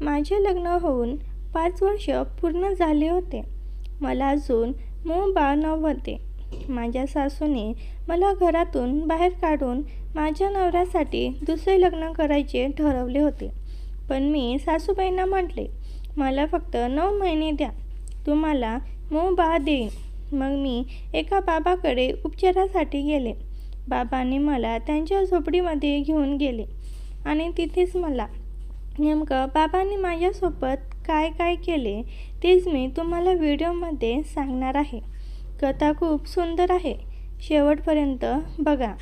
माझे लग्न होऊन 5 वर्ष पूर्ण झाले होते. मला अजून मूल बाळ नव्हते. माझ्या सासूने मला घरातून बाहेर काढून माझ्या नवऱ्यासाठी दुसरे लग्न करायचे ठरवले होते. पण मी सासूबाईंना म्हटले, मला फक्त 9 महिने द्या, तुम्हाला मूल बाळ देईन. मग मी एका बाबाकडे उपचारासाठी गेले. बाबांनी मला त्यांच्या झोपडीमध्ये घेऊन गेले आणि तिथेच मला नेमकं बाबांनी माझ्यासोबत काय काय केले तेच मी तुम्हाला व्हिडिओमध्ये सांगणार आहे. कथा खूप सुंदर आहे, शेवटपर्यंत बघा.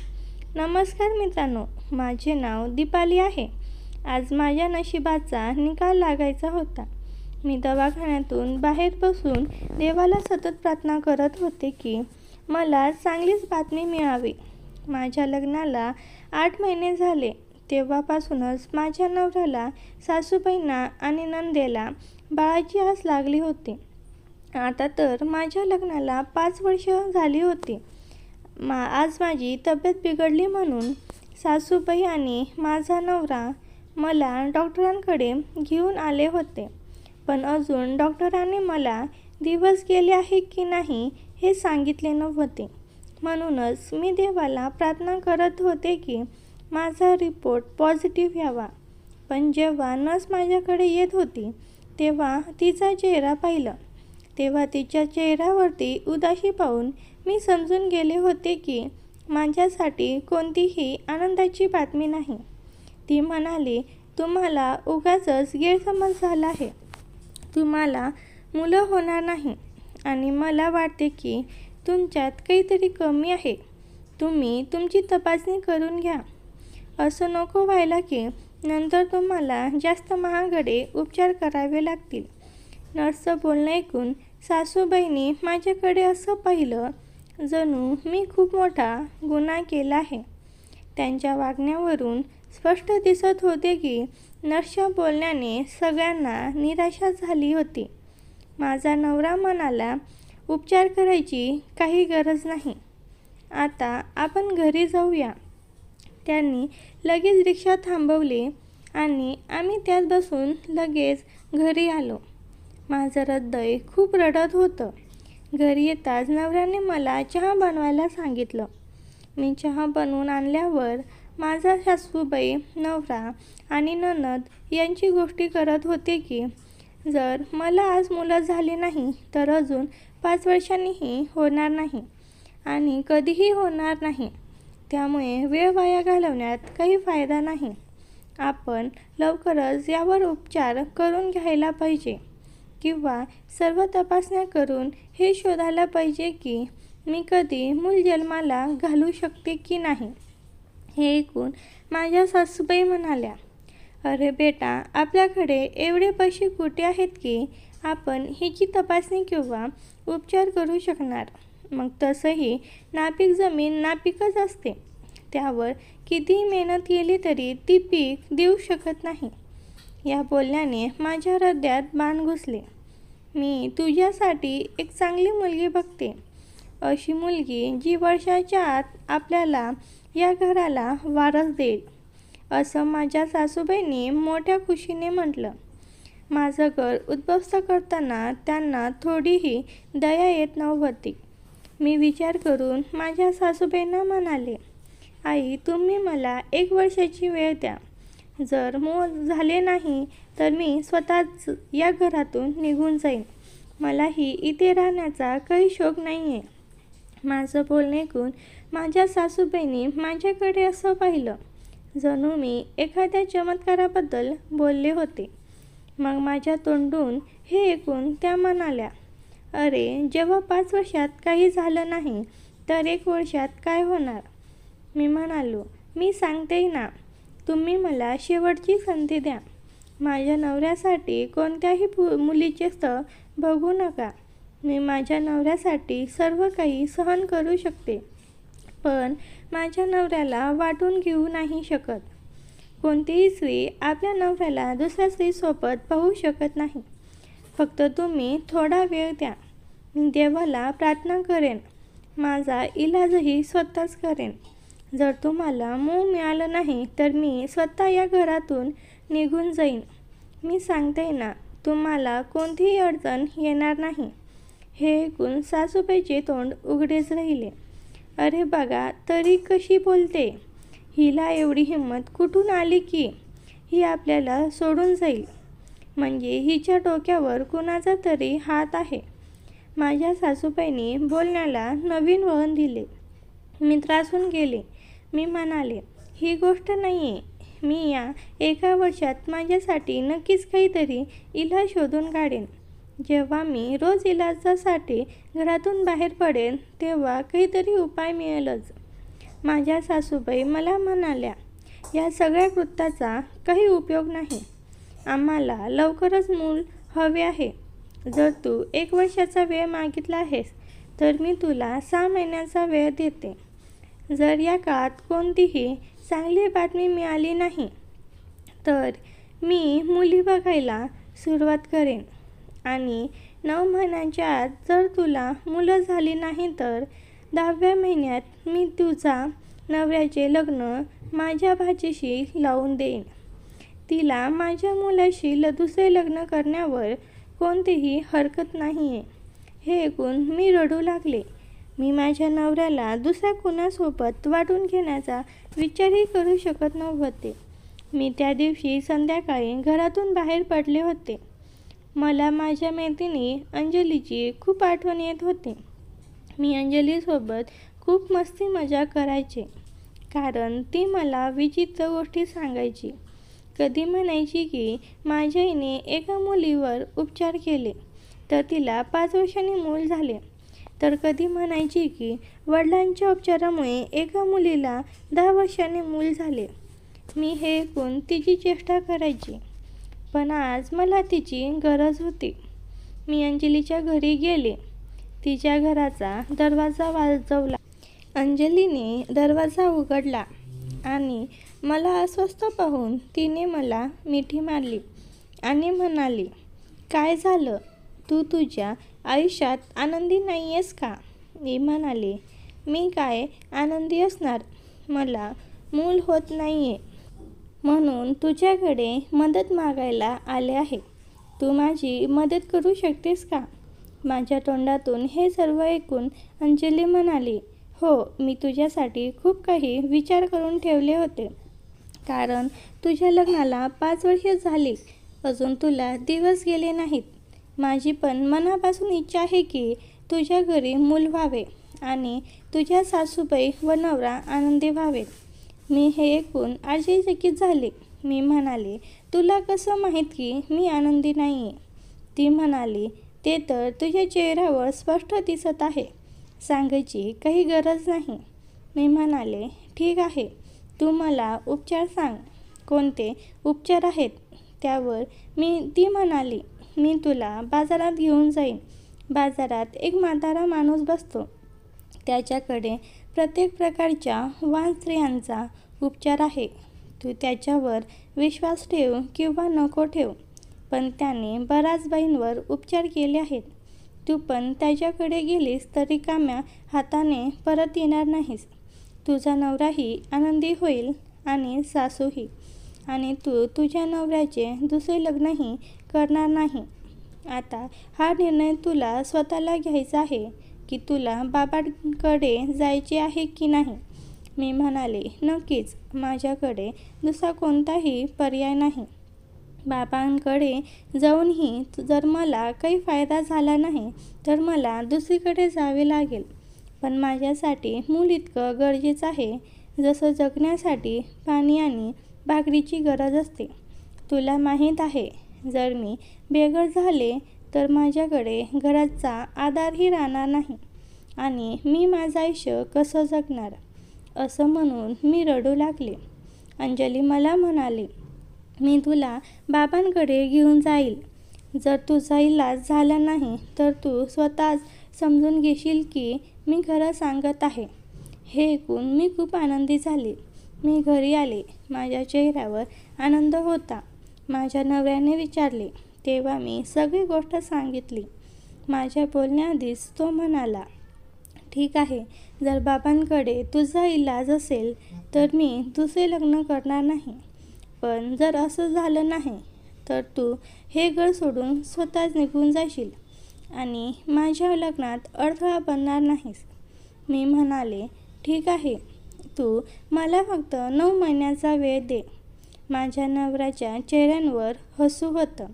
नमस्कार मित्रांनो, माझे नाव दीपाली आहे. आज माझ्या नशिबाचा निकाल लागायचा होता. मी दवाखान्यातून बाहेर बसून देवाला सतत प्रार्थना करत होते की मला चांगलीच बातमी मिळावी. माझ्या लग्नाला 8 महिने झाले. तेव्हापासूनच माझ्या नवऱ्याला, सासूबाईंना आणि नंदेला बाळाची आस लागली होती. आता तर माझ्या लग्नाला 5 वर्ष झाली होती. आज माझी तब्येत बिघडली म्हणून सासूबाई आणि माझा नवरा मला डॉक्टरांकडे घेऊन आले होते. पण अजून डॉक्टरांनी मला दिवस गेले आहे की नाही हे सांगितले नव्हते. म्हणूनच मी देवाला प्रार्थना करत होते की माझा रिपोर्ट पॉझिटिव्ह यावा. पण जेव्हा नर्स माझ्याकडे येत होती तेव्हा तिचा चेहरा पाहिला, तेव्हा तिच्या चेहऱ्यावरती उदासी पाहून मी समजून गेले होते की माझ्यासाठी कोणतीही आनंदाची बातमी नाही. ती म्हणाली, तुम्हाला उगाचच गैरसमज झाला आहे. तुम्हाला मुलं होणार नाही आणि मला वाटते की तुमच्यात काहीतरी कमी आहे. तुम्ही तुमची तपासणी करून घ्या. असं नको व्हायला की नंतर तुम्हाला जास्त महागडे उपचार करावे लागतील. नर्सचं बोलणं ऐकून सासूबाईंनी माझ्याकडे असं पाहिलं जणू मी खूप मोठा गुन्हा केला आहे. त्यांच्या वागण्यावरून स्पष्ट दिसत होते की नर्सच्या बोलण्याने सगळ्यांना निराशा झाली होती. माझा नवरा म्हणाला, उपचार करायची काही गरज नाही, आता आपण घरी जाऊया. त्यांनी लगेच रिक्षा थांबवली आणि आम्ही त्यात बसून लगेच घरी आलो. माझं हृदय खूप रडत होतं. घरी येताच नवऱ्याने मला चहा बनवायला सांगितलं. मी चहा बनवून आणल्यावर माझा सासूबाई, नवरा आणि नणंद यांची गोष्टी करत होते की जर मला आज मुलं झाली नाही तर अजून 5 वर्षांनीही होणार नाही आणि कधीही होणार नाही. त्यामुळे वेळ वाया घालवण्यात काही फायदा नाही. आपण लवकरच यावर उपचार करून घ्यायला पाहिजे किंवा सर्व तपासण्या करून हे शोधायला पाहिजे की मी कधी मूल जन्माला घालू शकते की नाही. हे ऐकून माझ्या सासूबाई म्हणाल्या, अरे बेटा, आपल्याकडे एवढे पैसे कुठे आहेत की आपण हिची तपासणी किंवा उपचार करू शकणार. मग तसंही नापीक जमीन नापीकच असते. त्यावर कितीही मेहनत केली तरी ती पीक देऊ शकत नाही. या बोलण्याने माझ्या हृदयात बाण घुसले. मी तुझ्यासाठी एक चांगली मुलगी बघते, अशी मुलगी जी वर्षाच्या आत आपल्याला या घराला वारस देईल, असं माझ्या सासूबाईंनी मोठ्या खुशीने म्हटलं. माझं घर उद्ध्वस्त करताना त्यांना थोडीही दया येत नव्हती. मी विचार करून माझ्या सासूबाईंना म्हणाले, आई, तुम्ही मला 1 वर्षाची वेळ द्या. जर मूल झाले नाही तर मी स्वतःच या घरातून निघून जाईन. मलाही इथे राहण्याचा काही शौक नाही आहे. माझं बोलणं ऐकून माझ्या सासूबाईंनी माझ्याकडे असं पाहिलं जणू मी एखाद्या चमत्काराबद्दल बोलले होते. मग माझ्या तोंडून हे ऐकून त्या म्हणाल्या, अरे, जेव्हा 5 वर्षात काही झालं नाही तर 1 वर्षात काय होणार. मी म्हणालो, मी सांगते ना, तुम्ही मला शेवटची संधी द्या. माझ्या नवऱ्यासाठी कोणत्याही मुलीचे स्थळ बघू नका. मी माझ्या नवऱ्यासाठी सर्व काही सहन करू शकते, पण माझ्या नवऱ्याला वाटून घेऊ नाही शकत. कोणतीही स्त्री आपल्या नवऱ्याला दुसऱ्या स्त्रीसोबत पाहू शकत नाही. फक्त तुम्ही थोडा वेळ द्या. मी देवाला प्रार्थना करेन. माझा इलाजही स्वतःच करेन. जर तुम्हाला मूल मिळालं नाही तर मी स्वतः या घरातून निघून जाईन. मी सांगते ना, तुम्हाला कोणतीही अडचण येणार नाही. हे ऐकून सासूबाईचे तोंड उघडेच राहिले. अरे बघा, तरी कशी बोलते? हिला एवढी हिंमत कुठून आली की ही आपल्याला सोडून जाईल? म्हणजे हिच्या डोक्यावर कुणाचा तरी हात आहे. माझ्या सासूबाईंनी बोलण्याला नवीन वळण दिले. मी त्रासून गेले. मी म्हणाले, ही गोष्ट नाही आहे. मी या 1 वर्षात माझ्यासाठी नक्कीच काहीतरी इलाज शोधून काढेन. जेव्हा मी रोज इलाजासाठी घरातून बाहेर पडेन तेव्हा काहीतरी उपाय मिळेलच. माझ्या सासूबाई मला म्हणाल्या, या सगळ्या कृत्याचा काही उपयोग नाही. आम्हाला लवकरच मूल हवे आहे. जर तू 1 वर्षाचा वेळ मागितला आहेस तर मी तुला 6 महिन्याचा वेळ देते. जर या काळात कोणतीही चांगली बातमी मिळाली नाही तर मी मुली बघायला सुरुवात करेन आणि 9 महिन्यांच्या आत जर तुला मुलं झाली नाही तर 10व्या महिन्यात मी तुझा नवऱ्याचे लग्न माझ्या भाचीशी लावून देईन. तिला माझ्या मुलाशी दुसरे लग्न करण्यावर कोणतीही हरकत नाही आहे. हे ऐकून मी रडू लागले. मी माझ्या नवऱ्याला दुसऱ्या कुणासोबत वाटून घेण्याचा विचारही करू शकत नव्हते. मी त्या दिवशी संध्याकाळी घरातून बाहेर पडले होते. मला माझ्या मैत्रिणी अंजलीची खूप आठवण येत होती. मी अंजलीसोबत खूप मस्ती मजा करायचे, कारण ती मला विचित्र गोष्टी सांगायची. कधी म्हणायची की माझ्या आईने एका मुलीवर उपचार केले तर तिला 5 वर्षांनी मूल झाले. तर कधी म्हणायची की वडिलांच्या उपचारामुळे एका मुलीला 10 वर्षांनी मूल झाले. मी हे ऐकून तिची चेष्टा करायची, पण आज मला तिची गरज होती. मी अंजलीच्या घरी गेले. तिच्या घराचा दरवाजा वाजवला. अंजलीने दरवाजा उघडला आणि मला अस्वस्थ पाहून तिने मला मिठी मारली आणि म्हणाली, काय झालं? तू तुझ्या आयुष्यात आनंदी नाही आहेस का? मी म्हणाले, मी काय आनंदी असणार? मला मूल होत नाही आहे म्हणून तुझ्याकडे मदत मागायला आले आहे. तू माझी मदत करू शकतेस का? माझ्या तोंडातून हे सर्व ऐकून अंजली म्हणाली, हो, मी तुझ्यासाठी खूप काही विचार करून ठेवले होते. कारण तुझ्या लग्नाला 5 वर्षे झाली, अजून तुला दिवस गेले नाहीत. माझी पण मनापासून इच्छा आहे की तुझ्या घरी मूल व्हावे आणि तुझ्या सासूबाई व नवरा आनंदी व्हावेत. मी हे ऐकून आश्चर्यचकित झाले. मी म्हणाले, तुला कसं माहीत की मी आनंदी नाही आहे? ती म्हणाली, ते तर तुझ्या चेहऱ्यावर स्पष्ट दिसत आहे. सांगायची काही गरज नाही. मी म्हणाले, ठीक आहे, तू मला उपचार सांग. कोणते उपचार आहेत? त्यावर ती म्हणाली, मी तुला बाजारात घेऊन जाईन. बाजारात एक म्हातारा माणूस बसतो. त्याच्याकडे प्रत्येक प्रकारच्या वान स्त्रियांचा उपचार आहे. तू त्याच्यावर विश्वास ठेव किंवा नको ठेव, पण त्याने बऱ्याच बाईंवर उपचार केले आहेत. तू पण त्याच्याकडे गेलीस तर रिकाम्या हाताने परत येणार नाहीस. तुझा नवराही आनंदी होईल आणि सासूही, आणि तू तुझ्या नवऱ्याचे दुसरे लग्नही करणार नाही. आता हा निर्णय तुला स्वतःला घ्यायचा आहे की तुला बाबांकडे जायचे आहे की नाही? मी म्हणाले, नक्कीच, माझ्याकडे दुसरा कोणताही पर्याय नाही. बाबांकडे जाऊनही जर मला काही फायदा झाला नाही तर मला दुसरीकडे जावे लागेल. पण माझ्यासाठी मूल इतकं गरजेचं आहे जसं जगण्यासाठी पाणी आणि भाकरीची गरज असते. तुला माहीत आहे, जर मी बेघर झाले तर माझ्याकडे घराचा आधारही राहणार नाही आणि मी माझं आयुष्य कसं जगणार? असं म्हणून मी रडू लागले. अंजली मला म्हणाली, मी तुला बाबांकडे घेऊन जाईल. जर तुझा इलाज झाला नाही तर तू स्वतःच समजून घेशील की मी खरं सांगत आहे. हे ऐकून मी खूप आनंदी झाले. मी घरी आले. माझ्या चेहऱ्यावर आनंद होता. माझ्या नवऱ्याने विचारले तेव्हा मी सगळी गोष्ट सांगितली. माझ्या बोलण्याआधीच तो म्हणाला, ठीक आहे, जर बाबांकडे तुझा इलाज असेल तर मी दुसरे लग्न करणार नाही. पण जर असं झालं नाही तर तू हे घर सोडून स्वतःच निघून जाशील आणि माझ्या लग्नात अडथळा बनणार नाहीस. मी म्हणाले, ठीक आहे, तू मला फक्त 9 महिन्याचा वेळ दे. माझ्या नवऱ्याच्या चेहऱ्यावर हसू होतं.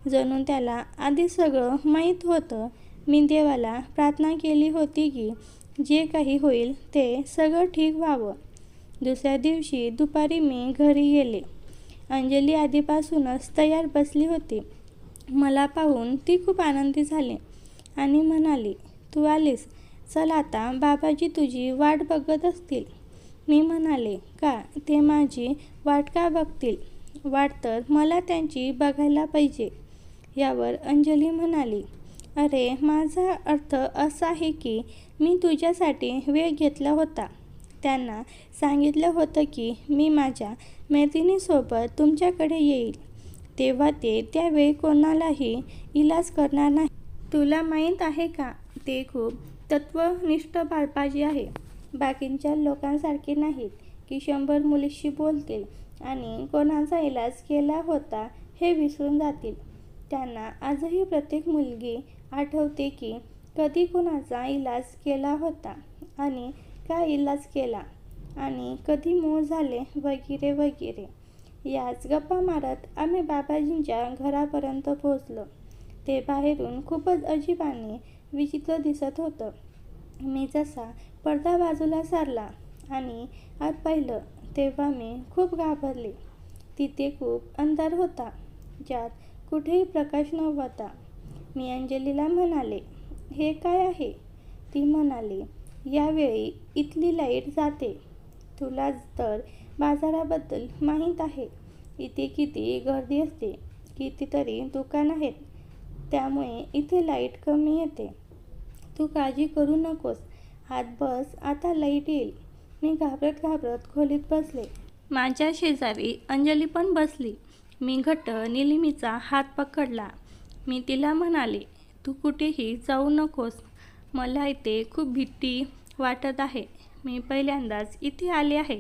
जणू त्याला आधी सगळं माहीत होतं. मी देवाला प्रार्थना केली होती की जे काही होईल ते सगळं ठीक व्हावं. दुसऱ्या दिवशी दुपारी मी घरी गेले. अंजली आधीपासूनच तयार बसली होती. मला पाहून ती खूप आनंदी झाली आणि म्हणाली, तू आलीस, चल आता बाबाजी तुझी वाट बघत असतील. मी म्हणाले, का ते माझी वाट का बघतील? वाट तर मला त्यांची बघायला पाहिजे. यावर अंजली म्हणाली, अरे माझा अर्थ असा आहे की मी तुझ्यासाठी वेळ घेतला होता. त्यांना सांगितलं होतं की मी माझ्या मैत्रिणीसोबत तुमच्याकडे येईल. तेव्हा ते त्यावेळी कोणालाही इलाज करणार नाही. तुला माहीत आहे का, ते खूप तत्वनिष्ठ बाळपाजी आहे. बाकीच्या लोकांसारखे नाहीत की 100 मुलीशी बोलतील आणि कोणाचा इलाज केला होता हे विसरून जातील. त्यांना आजही प्रत्येक मुलगी आठवते की कधी कोणाचा इलाज केला होता आणि काय इलाज केला आणि कधी मूळ झाले वगैरे वगैरे. याच गप्पा मारत आम्ही बाबाजींच्या घरापर्यंत पोहोचलो. ते बाहेरून खूपच अजीब आणि विचित्र दिसत होतं. मी जसा पडदा बाजूला सारला आणि आत पाहिलं तेव्हा मी खूप घाबरले. तिथे खूप अंधार होता, ज्यात कुठेही प्रकाश नव्हता. मी अंजलीला म्हणाले, हे काय आहे? ती म्हणाली, यावेळी इथली लाईट जाते. तुला तर बाजाराबद्दल माहीत आहे. इथे किती गर्दी असते, कितीतरी दुकान आहेत, त्यामुळे इथे लाईट कमी येते. तू काळजी करू नकोस, आत बस, आता लाईट येईल. मी घाबरत घाबरत खोलीत बसले. माझ्या शेजारी अंजली पण बसली. मी घट्ट निलिमीचा हात पकडला. मी तिला म्हणाले, तू कुठेही जाऊ नकोस. मला इथे खूप भीती वाटत आहे. मी पहिल्यांदाच इथे आले आहे.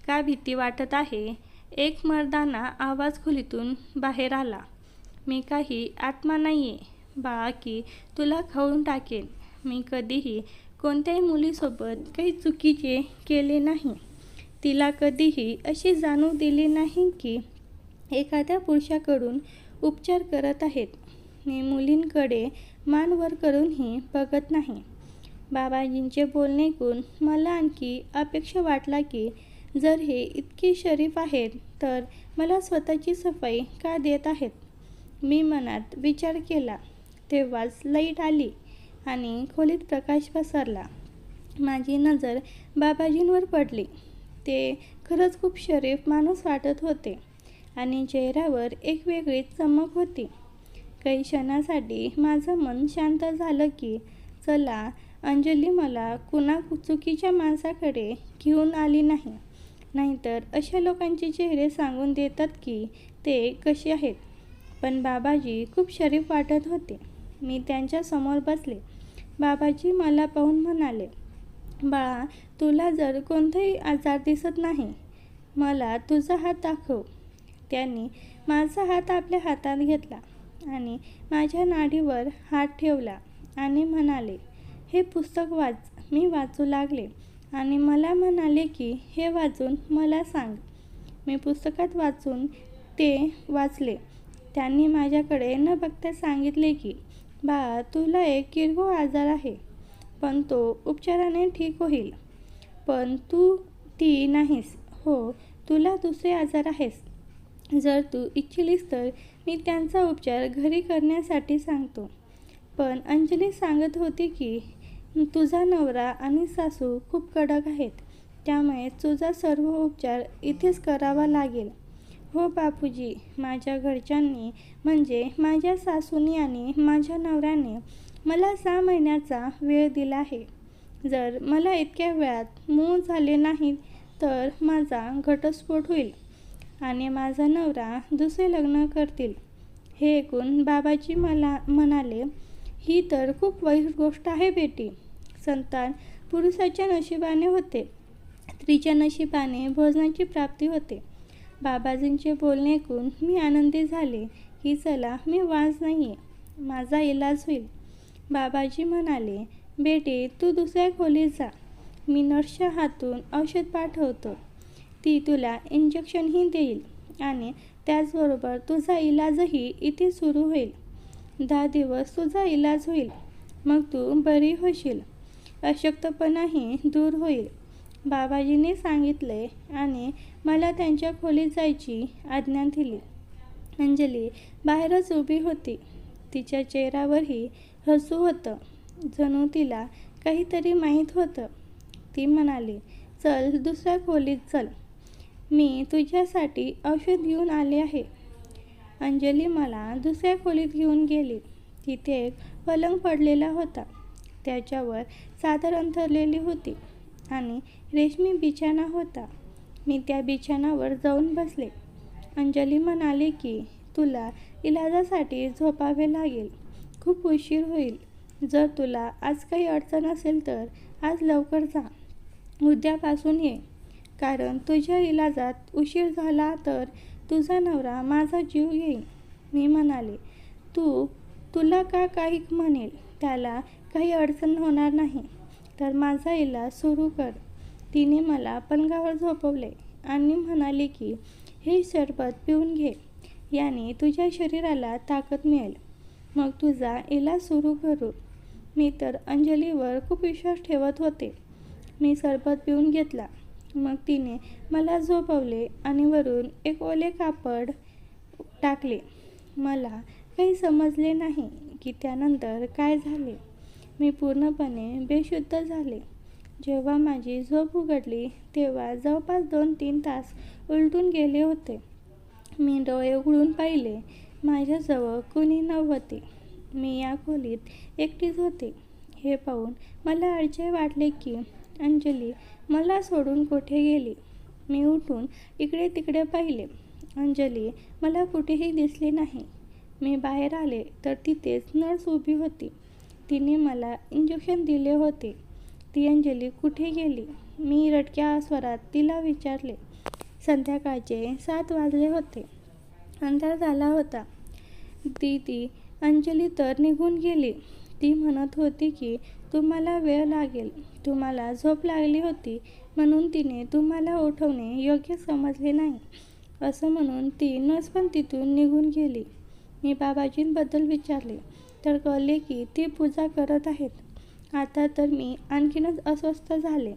का भीती वाटत आहे? एक मर्दाना आवाज खोलीतून बाहेर आला. मी काही आत्मा नाही आहे बाळा की तुला खाऊन टाकेन. मी कधीही कोणत्याही मुलीसोबत काही चुकीचे केले नाही. तिला कधीही अशी जाणीव दिली नाही की एखाद्या पुरुषाकडून उपचार करत आहेत. मी मुलींकडे मान वर करूनही बघत नाही. बाबाजींचे बोलणे ऐकून मला आणखी अपेक्षा वाटला की जर हे इतके शरीफ आहेत तर मला स्वतःची सफाई का देत आहेत. मी मनात विचार केला. तेव्हाच लाईट आली आणि खोलीत प्रकाश पसरला. माझी नजर बाबाजींवर पडली. ते खरंच खूप शरीफ माणूस वाटत होते आणि चेहऱ्यावर एक वेगळीच चमक होती. काही क्षणासाठी माझं मन शांत झालं की चला, अंजली मला कुणा चुकीच्या माणसाकडे घेऊन आली नाही. नाहीतर अशा लोकांचे चेहरे सांगून देतात की ते कसे आहेत. पण बाबाजी खूप शरीफ वाटत होते. मी त्यांच्या समोर बसले. बाबाजी मला पाहून म्हणाले, बाळा, तुला जर कोणताही आजार दिसत नाही, मला तुझा हात दाखव. त्यांनी माझा हात आपल्या हातात घेतला आणि माझ्या नाडीवर हात ठेवला आणि म्हणाले, हे पुस्तक वाच. मी वाचू लागले आणि मला म्हणाले की हे वाचून मला सांग. मी पुस्तकात वाचून ते वाचले. त्यांनी माझ्याकडे न बघता सांगितले की बाळा, तुला एक किरकोळ आजार आहे, पण तो उपचाराने ठीक होईल. पण तू ती नाहीस. हो, तुला दुसरे आजार आहेस. जर तू इच्छिलीस तर मी त्यांचा उपचार घरी करण्यासाठी सांगतो. पण अंजली सांगत होती की तुझा नवरा आणि सासू खूप कडक आहेत, त्यामुळे तुझा सर्व उपचार इथेच करावा लागेल. हो बापूजी, माझ्या घरच्यांनी म्हणजे माझ्या सासूनी आणि माझ्या नवऱ्याने मला 6 महिन्याचा वेळ दिला आहे. जर मला इतक्या वेळात मूळ झाले नाही तर माझा घटस्फोट होईल आणि माझा नवरा दुसरे लग्न करतील. हे ऐकून बाबाजी मला म्हणाले, ही तर खूप वाईट गोष्ट आहे बेटी. संतान पुरुषाच्या नशिबाने होते, स्त्रीच्या नशिबाने भोजनाची प्राप्ती होते. बाबाजींचे बोलणे ऐकून मी आनंदी झाले की चला मी वाज नाही आहे, माझा इलाज होईल. बाबाजी म्हणाले, बेटे तू दुसऱ्या खोलीत जा, मी नर्सच्या हातून औषध पाठवतो. ती तुला इंजेक्शनही देईल आणि त्याचबरोबर तुझा इलाजही इथे सुरू होईल. 10 दिवस तुझा इलाज होईल, मग तू बरी होशील, अशक्तपणाही दूर होईल. बाबाजींनी सांगितले आणि मला त्यांच्या खोलीत जायची आज्ञा दिली. अंजली बाहेरच उभी होती. तिच्या चेहऱ्यावरही हसू होतं, जणू तिला काहीतरी माहीत होतं. ती म्हणाली, चल दुसऱ्या खोलीत चल, मी तुझ्यासाठी औषध घेऊन आले आहे. अंजली मला दुसऱ्या खोलीत घेऊन गेली. तिथे एक पलंग पडलेला होता, त्याच्यावर चादर अंथरलेली होती आणि रेशमी बिछाना होता. मी त्या बिछाणावर जाऊन बसले. अंजली म्हणाली की तुला इलाजासाठी झोपावे लागेल, खूप उशीर होईल. जर तुला आज काही अडचण असेल तर आज लवकर जा, उद्यापासून ये, कारण तुझ्या इलाजात उशीर झाला तर तुझा नवरा माझा जीव घेईल. मी म्हणाले, तुला काही म्हणेल, त्याला काही अडचण होणार नाही, तर माझा इलाज सुरू कर. तिने मला पलंगावर झोपवले आणि म्हणाले की हे सरबत पिऊन घे, याने तुझ्या शरीराला ताकद मिळेल, मग तुझा इलाज सुरू करू. मी तर अंजलीवर खूप विश्वास ठेवत होते. मी सरबत पिऊन घेतला. मग तिने मला झोपवले आणि वरून एक ओले कापड टाकले. मला काही समजले नाही की त्यानंतर काय झाले. मी पूर्णपणे बेशुद्ध झाले. जेव्हा माझी झोप उघडली तेव्हा जवळपास 2-3 तास उलटून गेले होते. मी डोळे उघडून पाहिले, माझ्याजवळ कुणी नव्हते. मी या खोलीत एकटीच होते. हे पाहून मला आश्चर्य वाटले की अंजली मला सोडून कुठे गेली. मी उठून इकडे तिकडे पाहिले. अंजली मला कुठेही दिसली नाही. मी बाहेर आले तर तिथेच नर्स उभी होती. तिने मला इंजेक्शन दिले होते. ती अंजली कुठे गेली? मी रडक्या स्वरात तिला विचारले. संध्याकाळचे 7 वाजले होते. अंधार झाला होता. ती अंजली तर निघून गेली. ती म्हणत होती की तुम्हाला वेळ लागेल, तुम्हाला झोप लागली होती म्हणून तिने तुम्हाला उठवणे योग्य समजले नाही, असं म्हणून ती नर्स पण तिथून निघून गेली. मी बाबाजींबद्दल विचारले तर कळले की ते पूजा करत आहेत. आता तर मी आणखीनच अस्वस्थ झाले.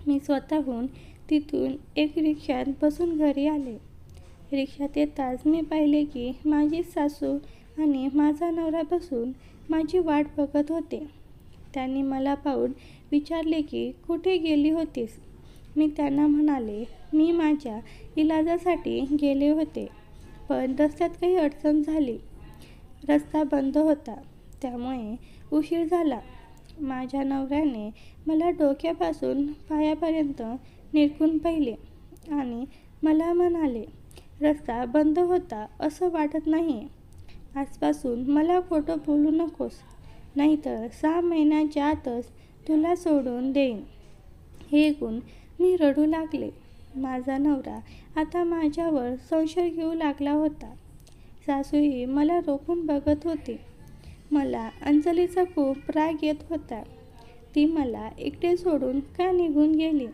मी स्वतःहून तिथून एक रिक्षात बसून घरी आले. रिक्षात येताच मी पाहिले की माझी सासू आणि माझा नवरा बसून माझी वाट बघत होते. त्यांनी मला पाहून विचारले की कुठे गेली होतीस? मी त्यांना म्हणाले, मी माझ्या इलाजासाठी गेले होते, पण रस्त्यात काही अडचण झाली. रस्ता बंद होता, त्यामुळे उशीर झाला. माझ्या नवऱ्याने मला डोक्यापासून पायापर्यंत निरखून पाहिले आणि मला म्हणाले, रस्ता बंद होता असं वाटत नाही. आजपासून मला खोटं बोलू नकोस, नाहीतर 6 महिन्याच्या आतच तुला सोडून देईन. हे ऐकून मी रडू लागले. माझा नवरा आता माझ्यावर संशय घेऊ लागला होता. सासूही मला रोखून बघत होती. मला अंजलीचा खूप राग येत होता. ती मला एकटे सोडून का निघून गेली?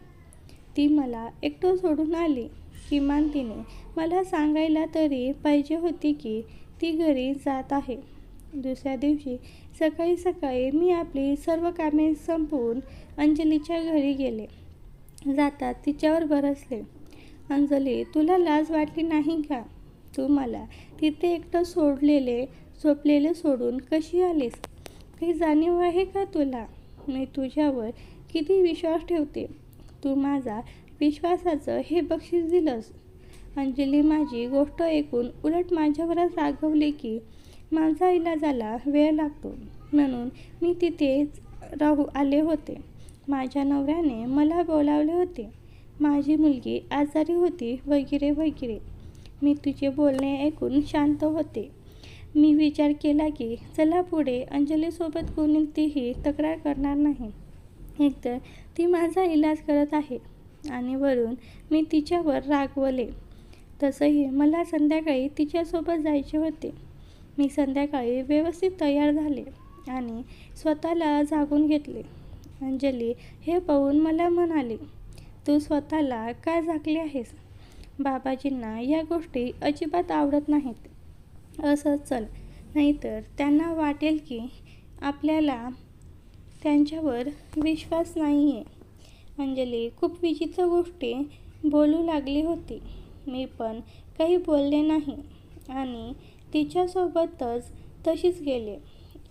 ती मला एकटं सोडून आली. किमान तिने मला सांगायला तरी पाहिजे होती की ती घरी जात आहे. दुसऱ्या दिवशी सकाळी सकाळी मी आपली सर्व कामे संपवून अंजलीच्या घरी गेले. जातात तिच्यावर बरसले. अंजली, तुला लाज वाटली नाही का? तू मला तिथे एकटं झोपलेले सोडून कशी आलीस? काही जाणीव आहे का तुला? मी तुझ्यावर किती विश्वास ठेवते. तू माझा विश्वासाचं हे बक्षीस दिलंस. अंजली माझी गोष्ट ऐकून उलट माझ्यावरच रागवली की माझा इलाजाला वेळ लागतो म्हणून मी तिथेच राहू आले होते. माझ्या नवऱ्याने मला बोलावले होते. माझी मुलगी आजारी होती वगैरे वगैरे. मी तुझे बोलणे ऐकून शांत होते. मी विचार केला की चला पुढे अंजलीसोबत कोणतीही तक्रार करणार नाही. एकतर ती माझा इलाज करत आहे आणि वरून मी तिच्यावर रागवले. तसंही मला संध्याकाळी तिच्यासोबत जायचे होते. मी संध्याकाळी व्यवस्थित तयार झाले आणि स्वतःला झाकून घेतले. अंजली हे पाहून मला म्हणाली, तू स्वतःला का झाकले आहेस? बाबाजींना या गोष्टी अजिबात आवडत नाहीत. असं चल, नाहीतर त्यांना वाटेल की आपल्याला त्यांच्यावर विश्वास नाही आहे. अंजली खूप विचित्र गोष्टी बोलू लागली होती. मी पण काही बोलले नाही आणि तिच्यासोबतच तशीच गेले.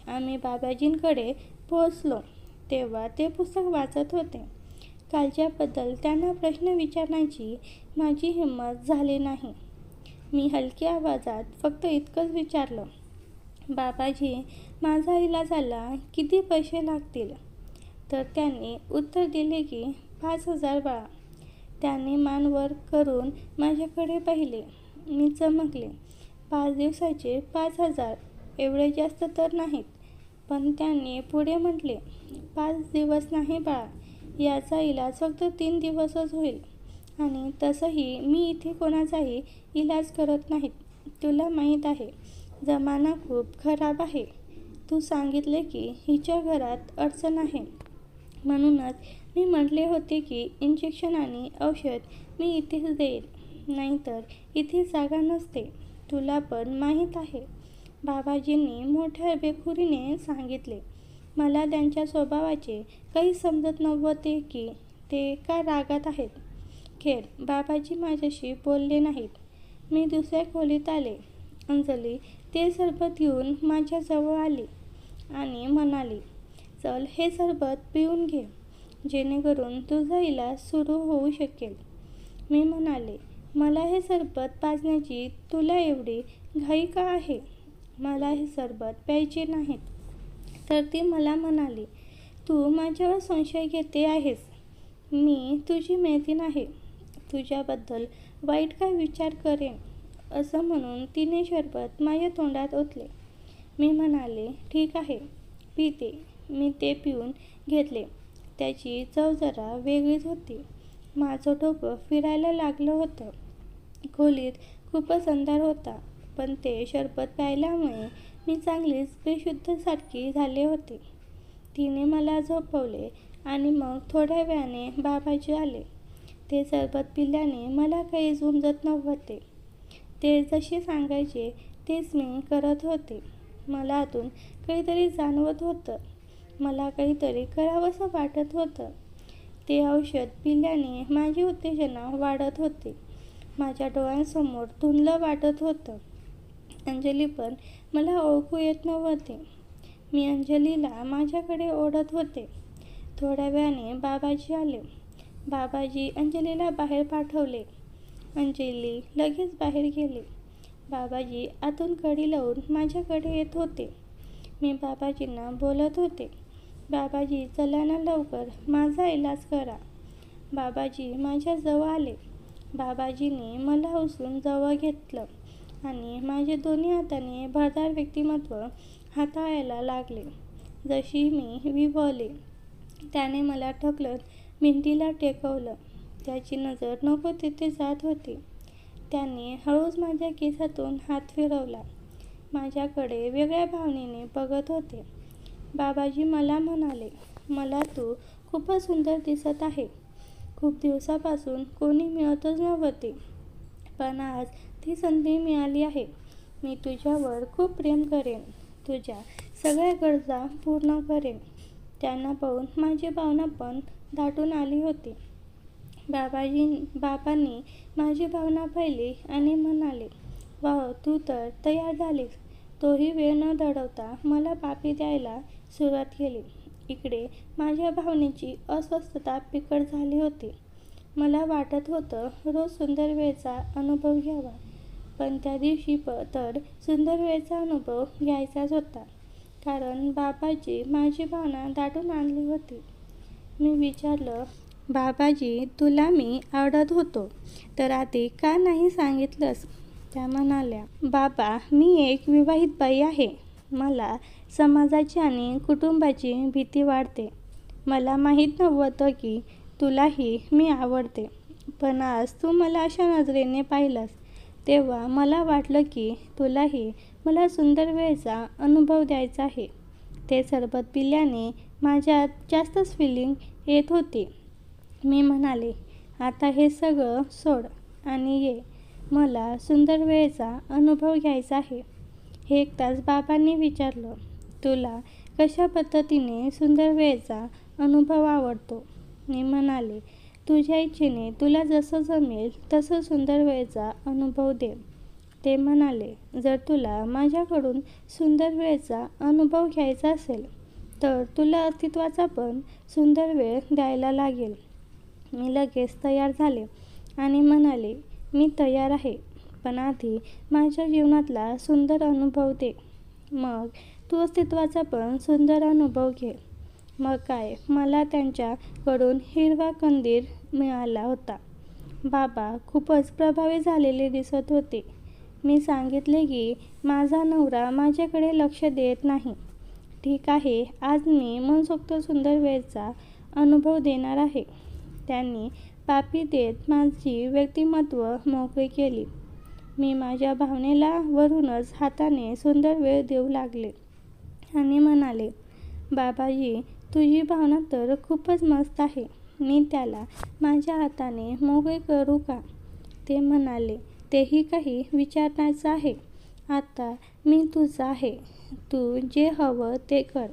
आम्ही बाबाजींकडे पोहोचलो तेव्हा ते पुस्तक वाचत होते. कालच्याबद्दल त्यांना प्रश्न विचारण्याची माझी हिंमत झाली नाही. मी हलक्या आवाजात फक्त इतकंच विचारलं, बाबाजी, माझा इलाजाला किती पैसे लागतील? तर त्यांनी उत्तर दिले की 5,000 बाळा. त्याने मान वर करून माझ्याकडे पाहिले. मी चमकले. 5 दिवसाचे 5,000 एवढे जास्त तर नाहीत. पण त्यांनी पुढे म्हटले, 5 दिवस नाही बाळा, याचा इलाज फक्त 3 दिवसच होईल. आणि तसंही मी इथे कोणाचाही इलाज करत नाहीत. तुला माहीत आहे, जमाना खूप खराब आहे. तू सांगितले की हिच्या घरात अडचण आहे. म्हणूनच मी म्हटले होते की इंजेक्शन आणि औषध मी इथेच देईन, नाहीतर इथे जागा नसते. तुला पण माहीत आहे. बाबाजींनी मोठ्या बेखुरीने सांगितले. मला त्यांच्या स्वभावाचे काही समजत नव्हते की ते का रागात आहेत. खेर बाबाजी माझ्याशी बोलले नाहीत. मी दुसऱ्या खोलीत आले. अंजली ते सरबत घेऊन माझ्याजवळ आली आणि म्हणाली, चल हे सरबत पिऊन घे, जेणेकरून तुझा इलाज सुरू होऊ शकेल. मी म्हणाले, मला हे सरबत पाजण्याची तुला एवढी घाई का आहे? मला हे सरबत प्यायचे नाहीत. तर ती मला म्हणाली, तू माझ्यावर संशय घेते आहेस. मी तुझी मैत्रीण आहे. तुझ्याबद्दल वाईट काय विचार करेन? असं म्हणून तिने सरबत माझ्या तोंडात ओतले. मी म्हणाले, ठीक आहे, पिते. मी ते पिऊन घेतले. त्याची चव जरा वेगळीच होती. माझं डोकं फिरायला लागलं होतं. खोलीत खूपच अंधार होता, पण ते सरबत प्यायल्यामुळे मी चांगलीच बेशुद्धसारखी झाले होते. तिने मला झोपवले आणि मग थोड्या वेळाने बाबाजी आले. ते सरबत पिल्याने मला काही उमजत नव्हते. ते जसे सांगायचे तेच मी करत होते. मला आतून काहीतरी जाणवत होतं. मला काहीतरी करावंसं वाटत होतं. ते औषध पिल्याने माझी उत्तेजना वाढत होती. माझ्या डोळ्यांसमोर धुंदलं वाटत होतं. अंजली पण मला ओळखू येत नव्हते. मी अंजलीला माझ्याकडे ओढत होते. थोड्या वेळाने बाबाजी आले. बाबाजी अंजलीला बाहेर पाठवले. अंजली लगेच बाहेर गेली. बाबाजी आतून कडी लावून माझ्याकडे येत होते. मी बाबाजींना बोलत होते, बाबाजी चला ना लवकर, माझा इलाज करा. बाबाजी माझ्याजवळ आले. बाबाजींनी मला उचलून जवळ घेतलं आणि माझे दोन्ही हाताने भरदार व्यक्तिमत्व हाताळायला लागले. जशी मी विव्हळले, त्याने मला ढकलत भिंतीला टेकवलं. त्याची नजर नको तिथे जात होती. त्याने हळूच माझ्या केसातून हात फिरवला. माझ्याकडे वेगळ्या भावनेने बघत होते. बाबाजी मला म्हणाले, मला तू खूपच सुंदर दिसत आहे. खूप दिवसापासून कोणी मिळतच नव्हते, पण आज ती संधी मिळाली आहे. मी तुझ्यावर खूप प्रेम करेन. तुझ्या सगळ्या गरजा पूर्ण करेन. त्यांना पाहून माझी भावना पण दाटून आली होती. बाबांनी माझी भावना पाहिली आणि म्हणाले, वाह, तू तर तयार झालीस. तोही वेळ न दवडता मला पापी द्यायला सुरुवात केली. इकडे माझ्या भावनेची अस्वस्थता बिकट झाली होती. मला वाटत होतं रोज सुंदर वेळेचा अनुभव घ्यावा, पण त्या दिवशी तर सुंदर वेळेचा अनुभव घ्यायचाच होता, कारण बाबाजी माझी भावना दाटून आणली होती. मी विचारलं, बाबाजी, तुला मी आवडत होतो तर आधी का नाही सांगितलंस? त्या म्हणाल्या, बाबा, मी एक विवाहित बाई आहे. मला समाजाची आणि कुटुंबाची भीती वाटते. मला माहीत नव्हतं की तुलाही मी आवडते, पण आज तू मला अशा नजरेने पाहिलंस तेव्हा मला वाटलं की तुलाही मला सुंदर वेळेचा अनुभव द्यायचा आहे. ते सरबत पिल्याने माझ्यात जास्तच फिलिंग येत होती. मी म्हणाले, आता हे सगळं सोड आणि ये. मला सुंदर वेळेचा अनुभव घ्यायचा आहे. 1 तास बाबांनी विचारलं, तुला कशा पद्धतीने सुंदर वेळेचा अनुभव आवडतो? मी म्हणाले, तुझ्या इच्छेने तुला जसं जमेल तसं सुंदर वेळेचा अनुभव दे. ते म्हणाले, जर तुला माझ्याकडून सुंदर वेळेचा अनुभव घ्यायचा असेल तर तुला अस्तित्वाचा पण सुंदर वेळ द्यायला लागेल. मी लगेच तयार झाले आणि म्हणाले, मी तयार आहे, पण आधी माझ्या जीवनातला सुंदर अनुभव दे. मग तू अस्तित्वाचा पण सुंदर अनुभव घे. मग काय, मला त्यांच्याकडून हिरवा कंदील मिळाला होता. बाबा खूपच प्रभावित झालेले दिसत होते. मी सांगितले की माझा नवरा माझ्याकडे लक्ष देत नाही. ठीक आहे, आज मी मनसोक्त सुंदर वेळेचा अनुभव देणार आहे. त्यांनी पापी देत माझी व्यक्तिमत्व मोकळी केली. मी माझ्या भावनेला वरूनच हाताने सुंदर वेळ देऊ लागले आणि म्हणाले, बाबाजी, तुझी भावना तर खूपच मस्त आहे. मी त्याला माझ्या हाताने मोकळे करू का? ते म्हणाले, तेही काही विचारण्याचं आहे. आता मी तुझा आहे. तू जे हवं ते कर.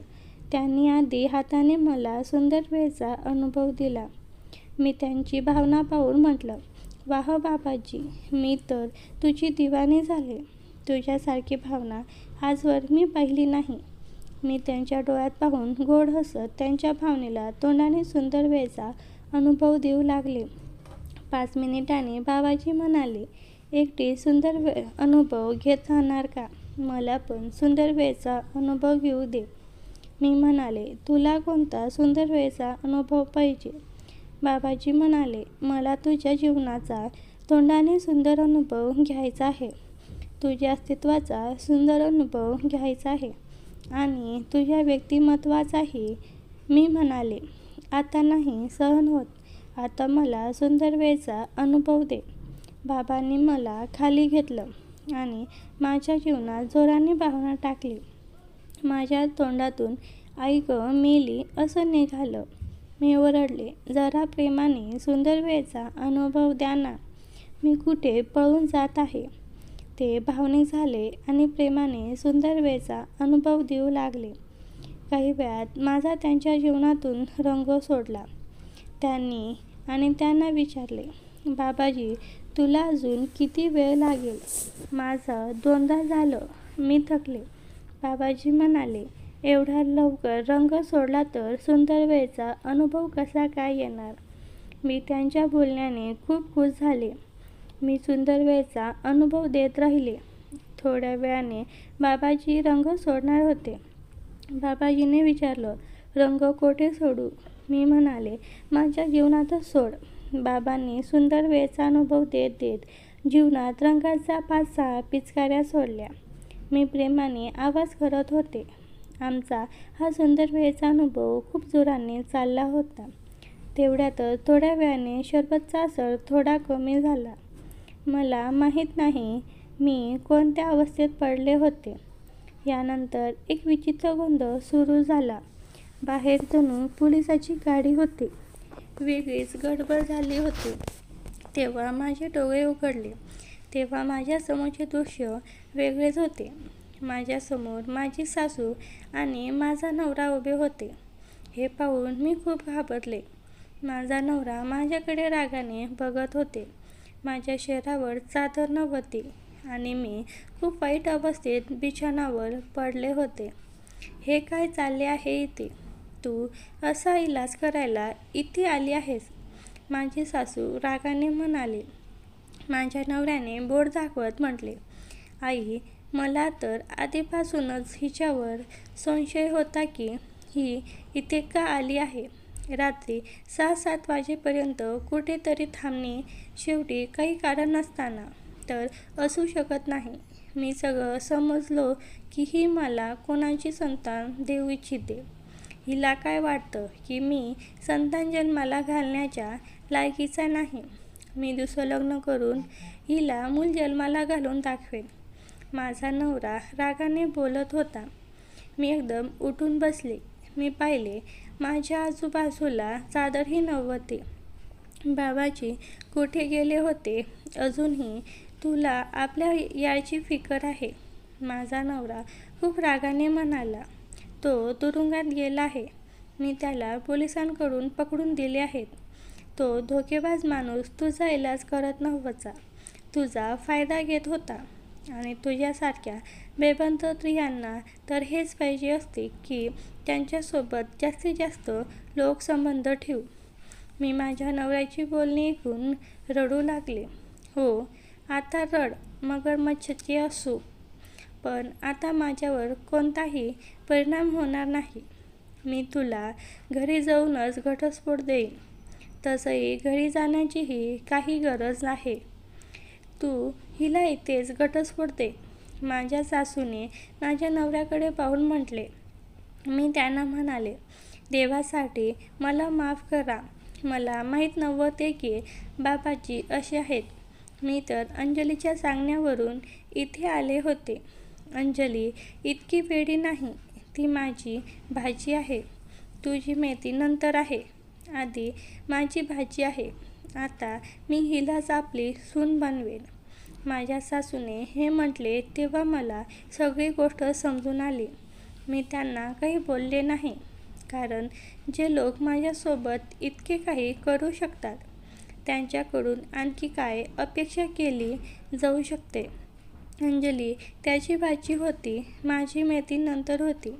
त्यांनी आधी हाताने मला सुंदर वेळेचा अनुभव दिला. मी त्यांची भावना पाहून म्हटलं, वाह बाबाजी, मी तर तुझी दिवाणी झाले. तुझ्यासारखी भावना आजवर मी पाहिली नाही. मी त्यांच्या डोळ्यात पाहून गोड हसत त्यांच्या भावनेला तोंडाने सुंदर वेळेचा अनुभव देऊ लागले. 5 मिनिटांनी बाबाजी म्हणाले, एकटी सुंदर अनुभव घेत राहणार का? मला पण सुंदर वेळेचा अनुभव घेऊ दे. मी म्हणाले, तुला कोणता सुंदर वेळेचा अनुभव पाहिजे? बाबाजी म्हणाले, मला तुझ्या जीवनाचा तोंडाने सुंदर अनुभव घ्यायचा आहे. तुझ्या अस्तित्वाचा सुंदर अनुभव घ्यायचा आहे आणि तुझ्या व्यक्तिमत्वाचाही. मी म्हणाले, आता नाही सहन होत. आता मला सुंदर वेळेचा अनुभव दे. बाबांनी मला खाली घेतलं आणि माझ्या जीवनात जोराने भावना टाकली. माझ्या तोंडातून आई गं मेली असं निघालं. मी ओरडले, जरा प्रेमाने सुंदर वेळेचा अनुभव द्या ना. मी कुठे पळून जात आहे. ते भावनिक झाले आणि प्रेमाने सुंदर वेळेचा अनुभव देऊ लागले. काही वेळात माझा त्यांच्या जीवनातून रंग सोडला. त्यांना विचारले, बाबाजी, तुला अजून किती वेळ लागेल? माझं 2दा झालं. मी थकले. बाबाजी म्हणाले, एवढ्या लवकर रंग सोडला तर सुंदर वेळेचा अनुभव कसा काय येणार? मी त्यांच्या बोलण्याने खूप खुश झाले. मी सुंदर वेळेचा अनुभव देत राहिले. थोड्या वेळाने बाबाजी रंग सोडणार होते. बाबाजीने विचारलं, रंग कोठे सोडू? मी म्हणाले, माझ्या जीवनातच सोड. बाबांनी सुंदर वेळेचा अनुभव देत देत जीवनात रंगाचा 5-6 पिचकाऱ्या सोडल्या. मी प्रेमाने आवाज करत होते. आमचा हा सुंदर वेळेचा अनुभव खूप जोराने चालला होता. तेवढ्यातच थोड्या वेळाने शरबतचा असर थोडा कमी झाला. मला माहीत नाही मी कोणत्या अवस्थेत पडले होते. यानंतर एक विचित्र गोंधळ सुरू झाला. बाहेर जणू पोलिसाची गाडी होती. वेगळीच गडबड झाली होती. तेव्हा माझे डोळे उघडले. तेव्हा माझ्यासमोरचे दृश्य वेगळेच होते. माझ्यासमोर माझी सासू आणि माझा नवरा उभे होते. हे पाहून मी खूप घाबरले. माझा नवरा माझ्याकडे रागाने बघत होते. माझ्या शरीरावर चादर नव्हती आणि मी खूप वाईट अवस्थेत बिछाणावर पडले होते. हे काय चालले आहे इथे? तू असा इलाज करायला इथे आली आहेस? माझी सासू रागाने म्हणाली. माझ्या नवऱ्याने बोट दाखवत म्हटले, आई, मला तर आधीपासूनच हिच्यावर संशय होता की ही इथे का आली आहे. रात्री 6-7 वाजेपर्यंत कुठेतरी थांबणे शेवटी काही कारण नसताना तर असू शकत नाही. मी सगळं समजलो की ही मला कोणाची संतान देऊ इच्छिते. हिला काय वाटतं की मी संतान जन्माला घालण्याच्या लायकीचा नाही. मी दुसरं लग्न करून हिला मूल जन्माला घालून दाखवेन. माझा नवरा रागाने बोलत होता. मी एकदम उठून बसले. मी पाहिले माझ्या आजूबाजूला चादरही नव्हती. बाबाजी कुठे गेले होते? अजूनही तुला आपल्या याची फिकर आहे? माझा नवरा खूप रागाने म्हणाला. तो तुरुंगात गेला आहे. मी त्याला पोलिसांकडून पकडून दिले आहेत. तो धोकेबाज माणूस तुझा इलाज करत नव्हता, तुझा फायदा घेत होता. आणि तुझ्यासारख्या बेबंद स्त्रियांना तर हेच पाहिजे असते की त्यांच्यासोबत जास्तीत जास्त लोकसंबंध ठेवू. मी माझ्या नवऱ्याची बोलणी ऐकून रडू लागले. हो, आता रड, मगरमच्छचे असू. पण आता माझ्यावर कोणताही परिणाम होणार नाही. मी तुला घरी जाऊनच घटस्फोट देईन. तसंही घरी जाण्याचीही काही गरज नाही. तू हिला इथेच घटस्फोट दे. माझ्या सासूने माझ्या नवऱ्याकडे पाहून म्हटले. मी त्यांना म्हणाले, देवासाठी मला माफ करा. मला माहीत नव्हते की बाबाजी असे आहेत. मी तर अंजलीच्या सांगण्यावरून इथे आले होते. अंजली इतकी वेडी नाही. ती माझी भाची आहे. तुझी मेथी नंतर आहे, आधी माझी भाजी आहे. आता मी हिलाच आपली सून बनवेन. माझ्या सासूने हे म्हटले तेव्हा मला सगळी गोष्ट समजून आली. मी त्यांना काही बोलले नाही, कारण जे लोक माझ्यासोबत इतके काही करू शकतात त्यांच्याकडून आणखी काय अपेक्षा केली जाऊ शकते. अंजली त्याची भाची होती, माझी मेथी नंतर होती.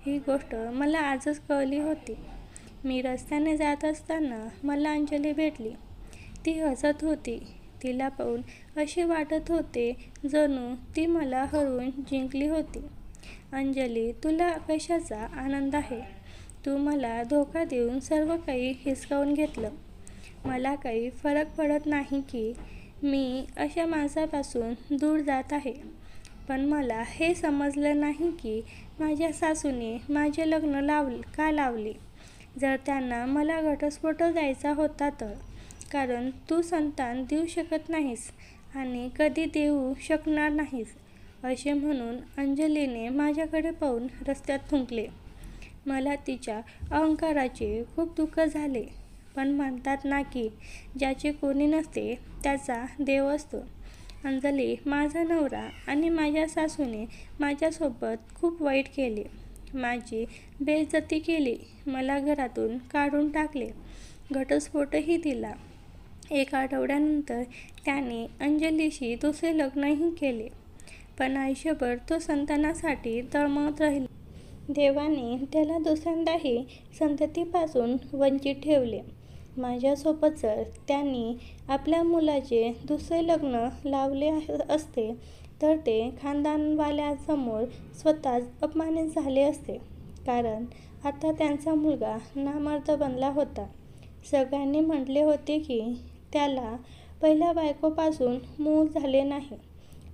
ही गोष्ट मला आजच कळली होती. मी रस्त्याने जात असताना मला अंजली भेटली. ती हसत होती. तिला पाहून असे वाटत होते जणू ती मला हरवून जिंकली होती. अंजली, तुला कशाचा आनंद आहे? तू मला धोका देऊन सर्व काही हिसकावून घेतलं. मला काही फरक पडत नाही की मी अशा माणसापासून दूर जात आहे. पण मला हे समजलं नाही की माझ्या सासूने माझे लग्न का लावले? जर त्यांना मला घटस्फोट द्यायचा होता तर. कारण तू संतान देऊ शकत नाहीस आणि कधी देऊ शकणार नाहीस, असे म्हणून अंजलीने माझ्याकडे पाहून रस्त्यात थुंकले. मला तिच्या अहंकाराचे खूप दुःख झाले. पण म्हणतात ना की ज्याचे कोणी नसते त्याचा देव असतो. अंजली, माझा नवरा आणि माझ्या सासूने माझ्यासोबत खूप वाईट केले. माझी बेइज्जती केली. मला घरातून काढून टाकले. घटस्फोटही दिला. 1 आठवड्यानंतर त्याने अंजलीशी दुसरे लग्नही केले. पण आयुष्यभर तो संतानासाठी तळमळत राहिला. देवाने त्याला दुसऱ्यांदाही संततीपासून वंचित ठेवले. माझ्यासोबत जर त्यांनी आपल्या मुलाचे दुसरे लग्न लावले असते तर ते खानदानवाल्यांसमोर स्वतःच अपमानित झाले असते. कारण आता त्यांचा मुलगा नामर्द बनला होता. सगळ्यांनी म्हटले होते की त्याला पहिल्या बायकोपासून मूल झाले नाही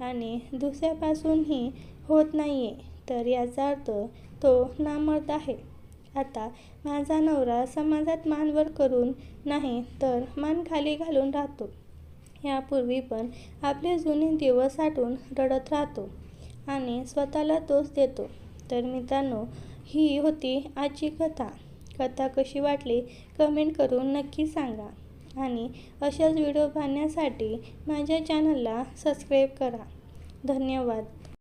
आणि दुसऱ्यापासूनही होत नाहीये, तर याचा अर्थ तो नामर्द आहे. आता माझा नवरा समाजात मान वर करून नाही तर मान खाली घालून राहतो. यापूर्वी पण आपले जुने दिवस आठवून रडत राहतो आणि स्वतःला दोष देतो. तर मित्रांनो, ही होती आजची कथा. कथा कशी वाटली कमेंट करून नक्की सांगा. आणि अशाच व्हिडिओ पाहण्यासाठी माझ्या चॅनलला सबस्क्राईब करा. धन्यवाद.